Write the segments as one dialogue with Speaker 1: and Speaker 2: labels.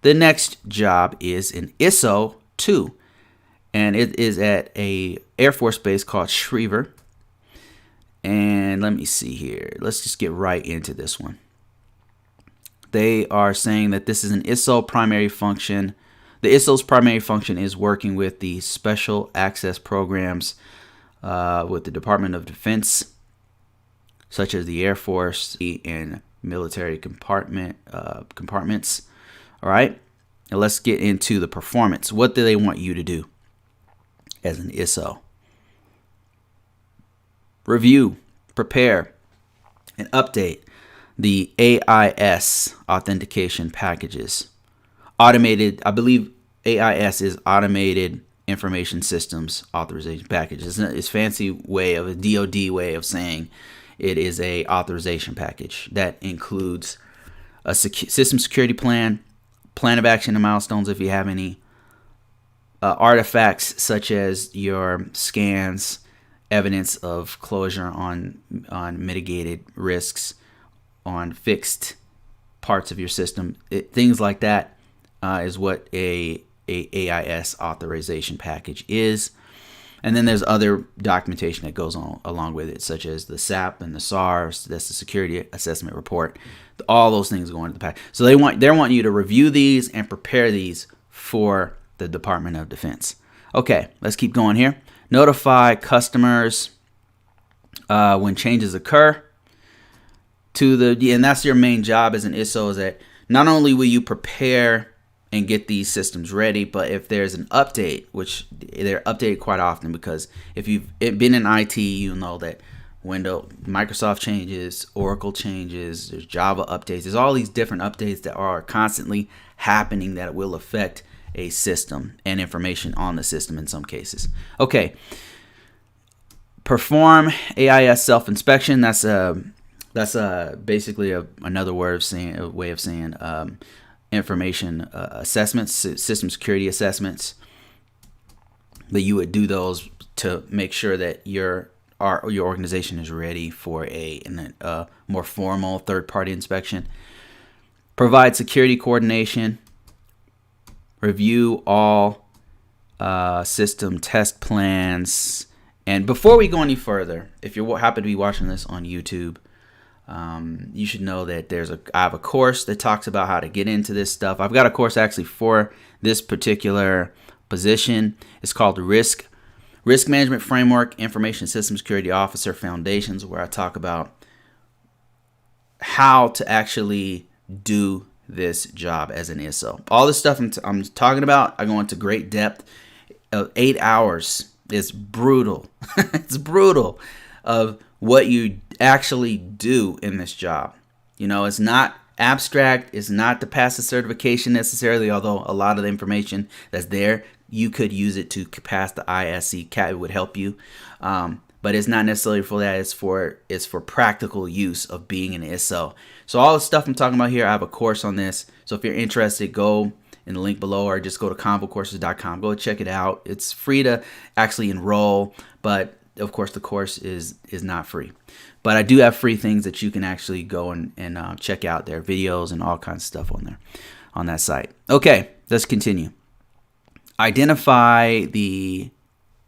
Speaker 1: The next job is an ISSO 2, and it is at a Air Force base called Schriever. And let me see here. Let's just get right into this one. They are saying that this is an ISSO primary function. The ISSO's primary function is working with the special access programs with the Department of Defense, such as the Air Force and Military Compartments. All right, now let's get into the performance. What do they want you to do as an ISSO? Review, prepare, and update the AIS authentication packages. Automated, I believe AIS is Automated Information Systems Authorization Packages. It's a fancy way of a DoD way of saying it is a authorization package that includes a system security plan, plan of action and milestones if you have any, artifacts such as your scans, evidence of closure on mitigated risks, on fixed parts of your system, things like that is what a AIS authorization package is. And then there's other documentation that goes on along with it, such as the SAP and the SARS, that's the Security Assessment Report. All those things go into the package. So they want you to review these and prepare these for the Department of Defense. Okay, let's keep going here. Notify customers when changes occur. And that's your main job as an ISSO, is that not only will you prepare and get these systems ready, but if there's an update, which they're updated quite often, because if you've been in IT, you know that Microsoft changes, Oracle changes, there's Java updates, there's all these different updates that are constantly happening that will affect a system and information on the system in some cases. Okay, perform AIS self-inspection. That's basically another way of saying information assessments, system security assessments. That you would do those to make sure that your organization is ready for a more formal third-party inspection. Provide security coordination. Review all system test plans. And before we go any further, if you happen to be watching this on YouTube, you should know that I have a course that talks about how to get into this stuff. I've got a course actually for this particular position. It's called Risk Management Framework, Information System Security Officer Foundations, where I talk about how to actually do this job as an ISSO. All this stuff I'm talking about, I go into great depth. 8 hours is brutal. It's brutal of what you actually do in this job. You know, it's not abstract. It's not to pass a certification necessarily, although a lot of the information that's there, you could use it to pass the ISC. It would help you. But it's not necessarily for that. It's for practical use of being an ISSO. So all the stuff I'm talking about here, I have a course on this. So if you're interested, go in the link below or just go to ConvoCourses.com. Go check it out. It's free to actually enroll, but of course the course is not free. But I do have free things that you can actually go and check out. There are videos and all kinds of stuff on there, on that site. Okay, let's continue. Identify the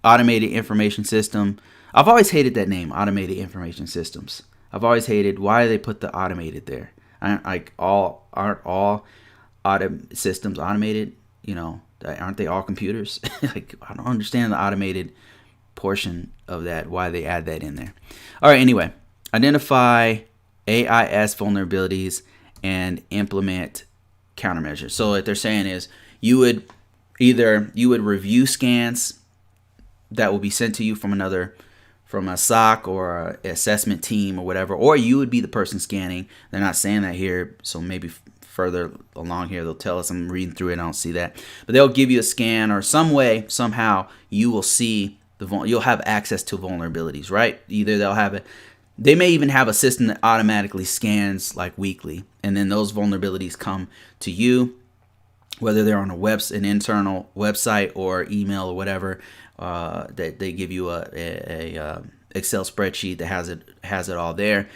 Speaker 1: automated information system. I've always hated that name, automated information systems. I've always hated, why do they put the automated there? Aren't all systems automated? You know, aren't they all computers? Like, I don't understand the automated portion of that, why they add that in there. All right, anyway, identify AIS vulnerabilities and implement countermeasures. So what they're saying is you would review scans that will be sent to you from a SOC or a assessment team or whatever, or you would be the person scanning. They're not saying that here, so maybe further along here they'll tell us. I'm reading through it, I don't see that, but they'll give you a scan, or some way, somehow you will see you'll have access to vulnerabilities, right? Either they may even have a system that automatically scans like weekly, and then those vulnerabilities come to you, whether they're on an internal website or email or whatever. That they give you a Excel spreadsheet that has it all there.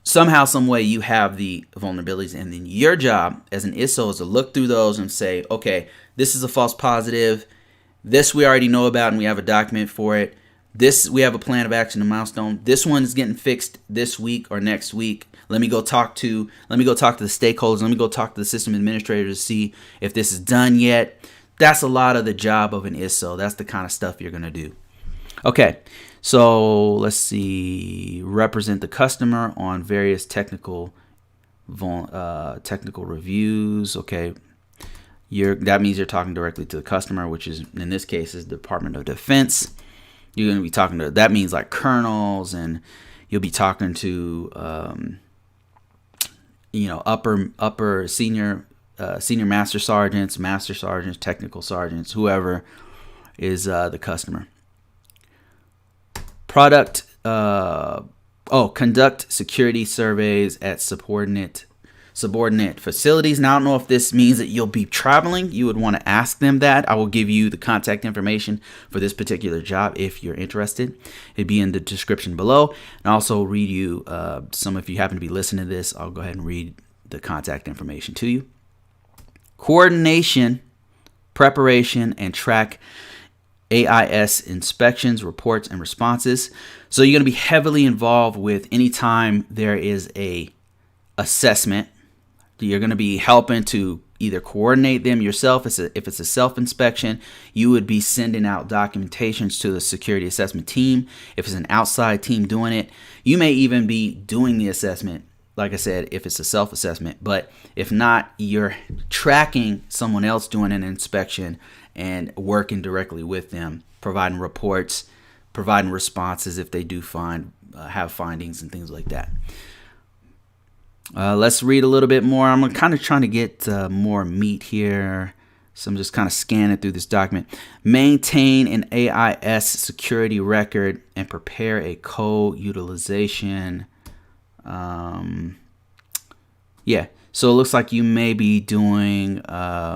Speaker 1: somehow, some way you have the vulnerabilities, and then your job as an ISSO is to look through those and say, okay, this is a false positive. This we already know about and we have a document for it. This we have a plan of action, a milestone. This one is getting fixed this week or next week. Let me go talk to the stakeholders. Let me go talk to the system administrator to see if this is done yet. That's a lot of the job of an ISSO. That's the kind of stuff you're going to do. Okay, so let's see. Represent the customer on various technical reviews. Okay, that means you're talking directly to the customer, which is in this case is the Department of Defense. You're going to be talking to, that means like colonels, and you'll be talking to upper senior master sergeants, technical sergeants, whoever is the customer. Conduct security surveys at subordinate facilities. Now, I don't know if this means that you'll be traveling. You would want to ask them that. I will give you the contact information for this particular job if you're interested. It'd be in the description below. And I'll also read you if you happen to be listening to this, I'll go ahead and read the contact information to you. Coordination, preparation, and track AIS inspections, reports, and responses. So you're going to be heavily involved with any time there is a assessment. You're going to be helping to either coordinate them yourself. If it's a self-inspection, you would be sending out documentations to the security assessment team. If it's an outside team doing it, you may even be doing the assessment, like I said, if it's a self-assessment. But if not, you're tracking someone else doing an inspection and working directly with them, providing reports, providing responses if they do have findings and things like that. Let's read a little bit more. I'm kind of trying to get more meat here, so I'm just kind of scanning through this document. Maintain an AIS security record and prepare a co-utilization. So it looks like you may be doing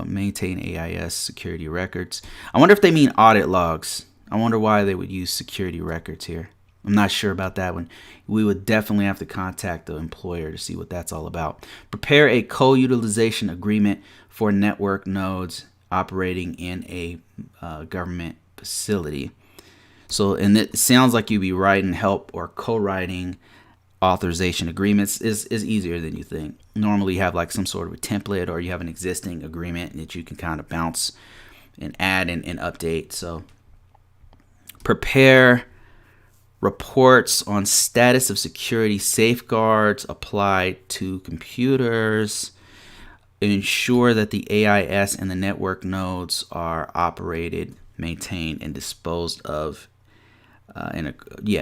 Speaker 1: maintain AIS security records. I wonder if they mean audit logs. I wonder why they would use security records here. I'm not sure about that one. We would definitely have to contact the employer to see what that's all about. Prepare a co-utilization agreement for network nodes operating in a government facility. So, and it sounds like you'd be writing help or co-writing authorization agreements is easier than you think. Normally you have like some sort of a template, or you have an existing agreement that you can kind of bounce and add and update. So prepare reports on status of security safeguards applied to computers. Ensure that the AIS and the network nodes are operated, maintained, and disposed of.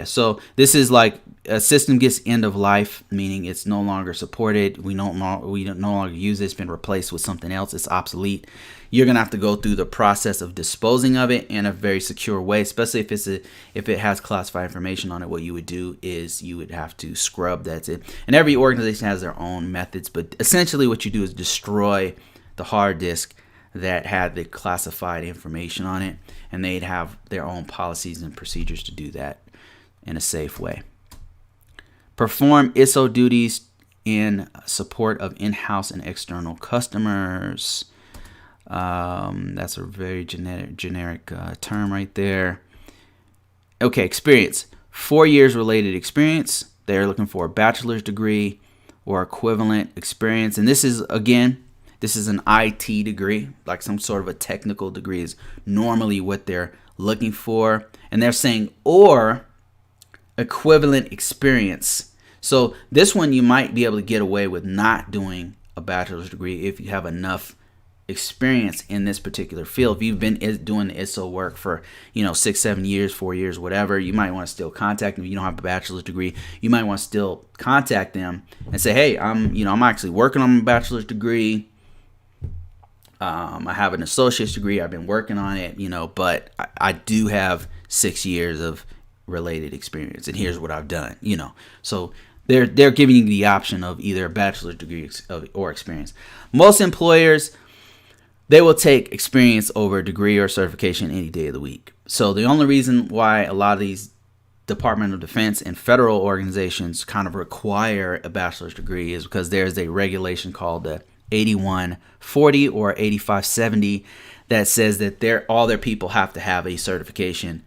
Speaker 1: So this is like a system gets end of life, meaning it's no longer supported. We don't no longer use it. It's been replaced with something else. It's obsolete. You're gonna have to go through the process of disposing of it in a very secure way, especially if it has classified information on it. What you would do is you would have to scrub. That's it. And every organization has their own methods, but essentially what you do is destroy the hard disk that had the classified information on it, and they'd have their own policies and procedures to do that in a safe way. Perform ISSO duties in support of in-house and external customers. That's a very generic term right there. Okay, experience. 4 years related experience. They're looking for a bachelor's degree or equivalent experience. And this is, again, this is an IT degree, like some sort of a technical degree is normally what they're looking for. And they're saying, or equivalent experience. So this one you might be able to get away with not doing a bachelor's degree if you have enough experience in this particular field. If you've been doing the ISSO work for 6, 7 years, 4 years, whatever, you might want to still contact them. If you don't have a bachelor's degree, you might want to still contact them and say, hey, I'm actually working on my bachelor's degree. I have an associate's degree. I've been working on it, but I do have 6 years of related experience, and here's what I've done, So they're giving you the option of either a bachelor's degree or experience. Most employers, they will take experience over a degree or certification any day of the week. So the only reason why a lot of these Department of Defense and federal organizations kind of require a bachelor's degree is because there's a regulation called the 8140 or 8570 that says that all their people have to have a certification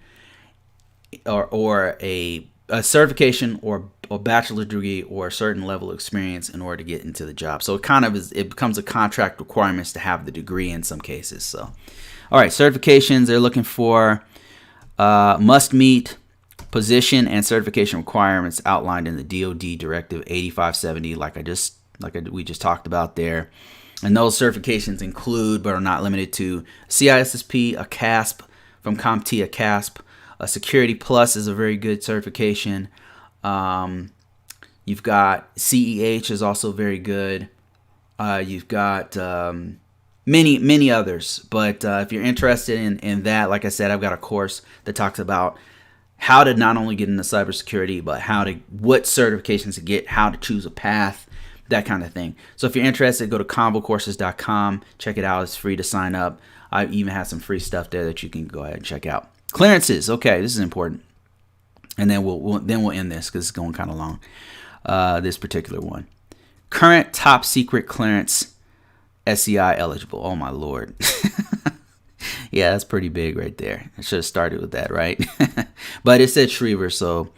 Speaker 1: or a certification or a bachelor's degree or a certain level of experience in order to get into the job. So it becomes a contract requirements to have the degree in some cases. So, all right, certifications they're looking for must meet position and certification requirements outlined in the DoD Directive 8570, we just talked about there. And those certifications include, but are not limited to, CISSP, a CASP from CompTIA, a CASP. A Security Plus is a very good certification. You've got CEH is also very good. You've got many others. But if you're interested in that, like I said, I've got a course that talks about how to not only get into cybersecurity, but what certifications to get, how to choose a path, that kind of thing. So if you're interested, go to ConvoCourses.com. Check it out. It's free to sign up. I even have some free stuff there that you can go ahead and check out. Clearances. Okay, this is important. And then we'll end this because it's going kind of long. This particular one. Current top secret clearance SCI eligible. Oh my Lord. Yeah, that's pretty big right there. I should have started with that, right? But it said Schriever, so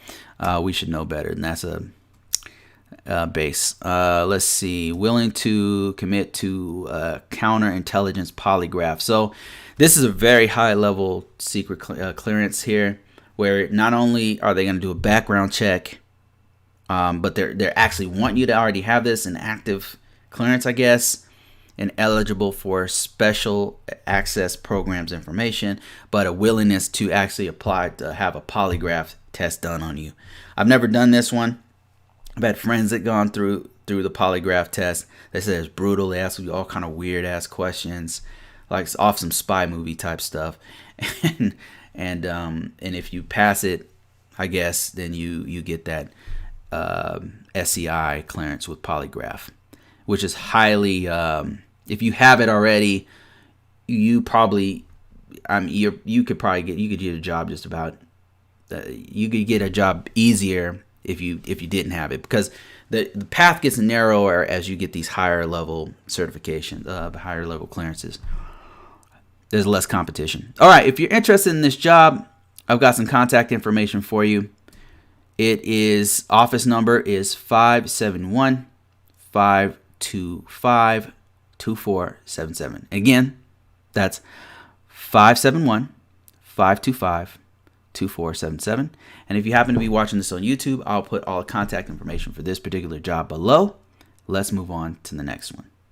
Speaker 1: we should know better. And that's a base. Let's see. Willing to commit to counterintelligence polygraph. So this is a very high level secret clearance here, where not only are they going to do a background check, but they're actually want you to already have this an active clearance, I guess, and eligible for special access programs information, but a willingness to actually apply to have a polygraph test done on you. I've never done this one. I've had friends that gone through the polygraph test. They said it's brutal. They ask you all kind of weird ass questions, like off some spy movie type stuff. And if you pass it, I guess then you get that SCI clearance with polygraph, which is highly. If you have it already, you could probably get a job just about. You could get a job easier if you didn't have it, because the path gets narrower as you get these higher level certifications, higher level clearances. There's less competition. All right, if you're interested in this job, I've got some contact information for you. Office number is 571-525-2477. Again, that's 571-525-2477. And if you happen to be watching this on YouTube, I'll put all the contact information for this particular job below. Let's move on to the next one.